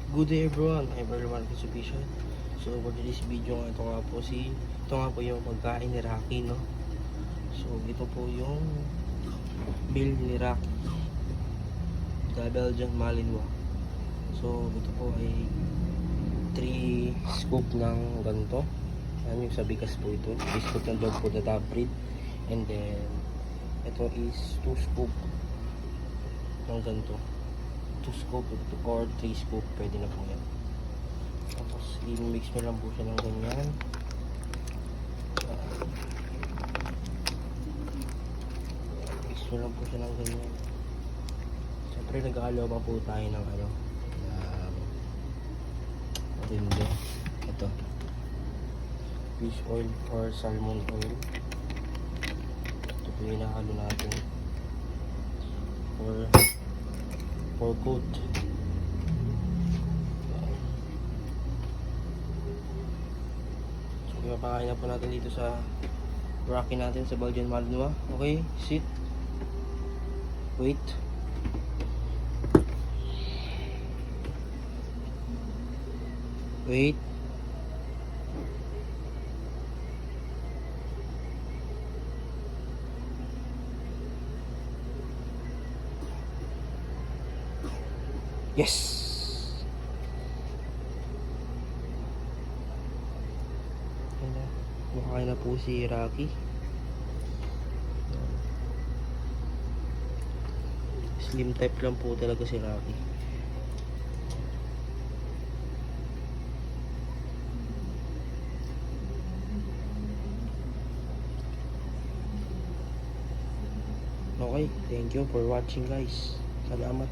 Good day everyone, I'm Earl Marquez Official. So for today's video nga, ito nga po yung pagkain ni Rocky, no? So ito po yung meal ni Rocky, the Belgian Malinois. So ito po ay 3 scoop ng ganito. Ano yung sa bigas po ito, 3 scoop ng dog food na top breed. And then ito is 2 scoop ng ganito, 2 scoop or 3 scoop, pwede na po yan. Tapos i-mix nyo lang po siya ng ganyan. Mix nyo lang po siya ng ganyan. Siyempre nag-aalaw pa po tayo ng matindi. Ito, fish oil or salmon oil. Ito po yung nakalo natin for coat. So ipapakain na po natin dito sa Rocky natin sa Belgian Malinois. Okay, sit, wait. Wait. Yes. Kumakain na po si Rocky. Slim type lang po talaga si Rocky. Okay, thank you for watching guys. Salamat.